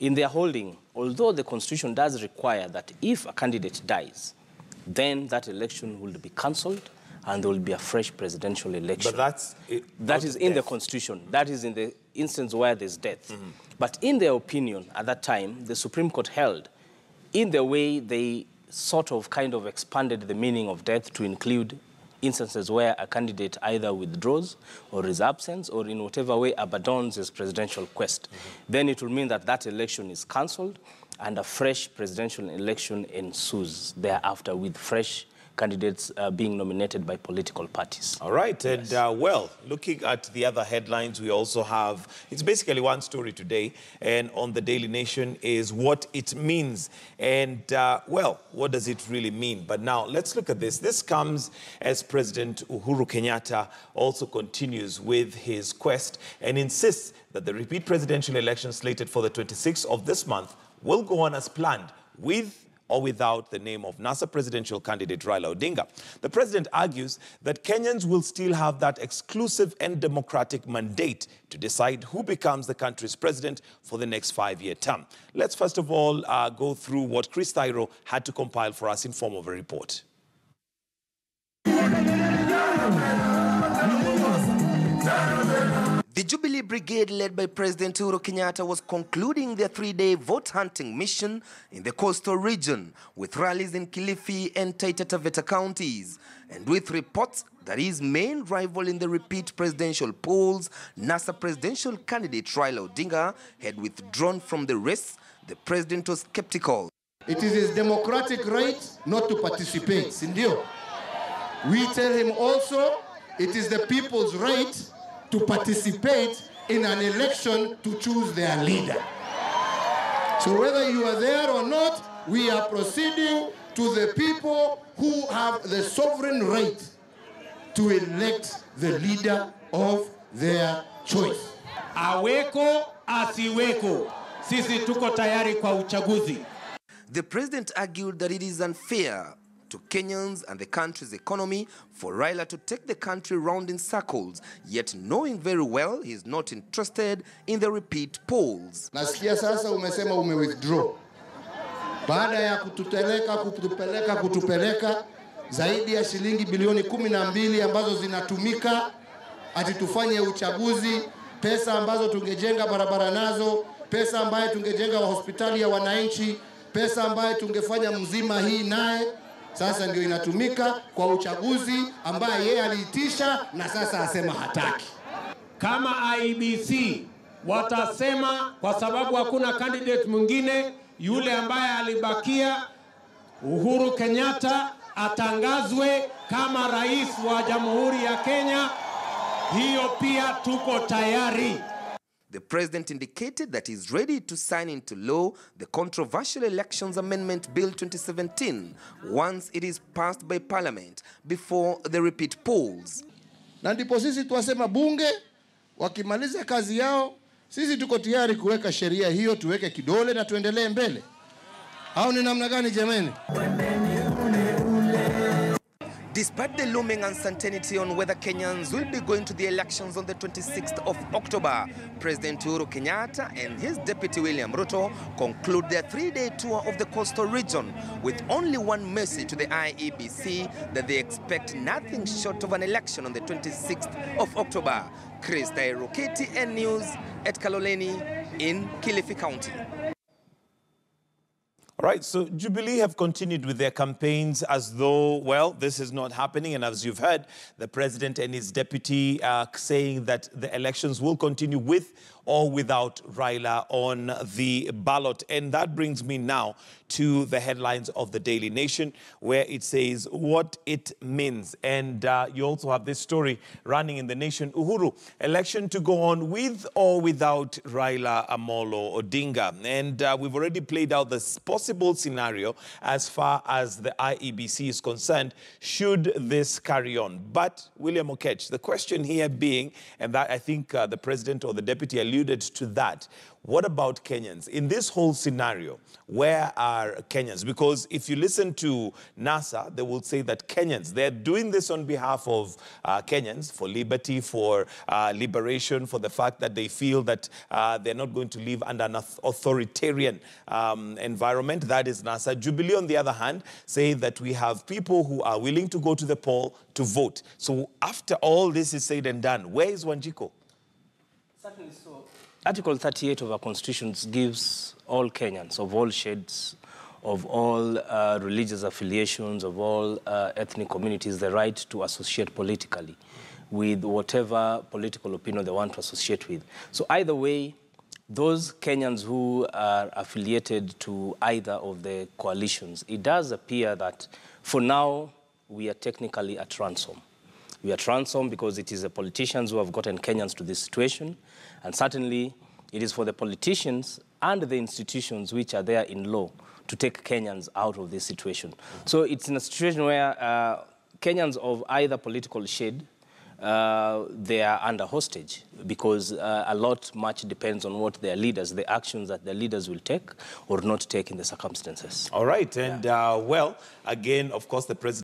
in their holding, although the Constitution does require that if a candidate dies, then that election will be cancelled and there will be a fresh presidential election. But that is in the Constitution. That is in the instance where there's death. But in their opinion, at that time, the Supreme Court held, in the way they sort of kind of expanded the meaning of death to include instances where a candidate either withdraws or is absent or in whatever way abandons his presidential quest, then it will mean that that election is cancelled and a fresh presidential election ensues thereafter with fresh candidates being nominated by political parties. All right, and well, looking at the other headlines, we also have, it's basically one story today, and on the Daily Nation is what it means. And, well, what does it really mean? But now, let's look at this. This comes as President Uhuru Kenyatta also continues with his quest and insists that the repeat presidential election slated for the 26th of this month will go on as planned, with or without the name of NASA presidential candidate Raila Odinga. The president argues that Kenyans will still have that exclusive and democratic mandate to decide who becomes the country's president for the next 5-year term. Let's first of all go through what Chris Thairo had to compile for us in form of a report. The Jubilee Brigade, led by President Uhuru Kenyatta, was concluding their 3-day vote-hunting mission in the coastal region, with rallies in Kilifi and Taita Taveta counties, and with reports that his main rival in the repeat presidential polls, NASA presidential candidate Raila Odinga, had withdrawn from the race. The president was skeptical. It is his democratic right not to participate, Sindio. We tell him also it is the people's right to participate in an election to choose their leader. So whether you are there or not, we are proceeding to the people who have the sovereign right to elect the leader of their choice. Aweko asiweko, sisi tuko tayari kwa uchaguzi. The president argued that it is unfair to Kenyans and the country's economy for Raila to take the country round in circles, yet knowing very well he's not interested in the repeat polls. Nasikia sasa umesema withdraw. Baada ya kutupeleka zaidi ya shilingi bilioni 12 ambazo zinatumika ati tufanye uchaguzi, pesa ambazo tungejenga barabara nazo, pesa ambayo tungejenga hospitali ya wananchi, pesa ambayo tungefanya mzima hii naye, sasa ndio inatumika kwa uchaguzi ambaye yeye aliitisha na sasa asema hataki. Kama IEBC watasema kwa sababu hakuna candidate mwingine, yule ambaye alibakia Uhuru Kenyatta atangazwe kama rais wa Jamhuri ya Kenya, hiyo pia tuko tayari. The president indicated that he's ready to sign into law the controversial Elections Amendment Bill 2017 once it is passed by Parliament before the repeat polls. Na ndipo sisi tuwasema bunge wakimaliza kazi yao, sisi tuko tayari kuweka sheria hiyo, tuweke kidole na tuendelee mbele. Au ni namna gani jameni? Despite the looming uncertainty on whether Kenyans will be going to the elections on the 26th of October, President Uhuru Kenyatta and his deputy William Ruto conclude their 3-day tour of the coastal region with only one message to the IEBC, that they expect nothing short of an election on the 26th of October. Chris Thairo, KTN News at Kaloleni in Kilifi County. All right, so Jubilee have continued with their campaigns as though, well, this is not happening. And as you've heard, the president and his deputy are saying that the elections will continue with or without Raila on the ballot. And that brings me now to the headlines of the Daily Nation, where it says what it means. And you also have this story running in the Nation. Uhuru, election to go on with or without Raila Amolo Odinga. And we've already played out this possible scenario as far as the IEBC is concerned, should this carry on. But, William Okech, the question here being, and that I think the president or the deputy alluded to that. What about Kenyans? In this whole scenario, where are Kenyans? Because if you listen to NASA, they will say that Kenyans, they're doing this on behalf of Kenyans, for liberty, for liberation, for the fact that they feel that they're not going to live under an authoritarian environment. That is NASA. Jubilee, on the other hand, say that we have people who are willing to go to the poll to vote. So after all this is said and done, where is Wanjiko? Certainly so. Article 38 of our Constitution gives all Kenyans of all shades, of all religious affiliations, of all ethnic communities, the right to associate politically with whatever political opinion they want to associate with. So either way, those Kenyans who are affiliated to either of the coalitions, it does appear that for now we are technically at ransom. We are at ransom because it is the politicians who have gotten Kenyans to this situation. And certainly, it is for the politicians and the institutions which are there in law to take Kenyans out of this situation. So it's in a situation where Kenyans of either political shade, they are under hostage because a lot much depends on what their leaders, the actions that their leaders will take or not take in the circumstances. All right. And, well, again, of course, the president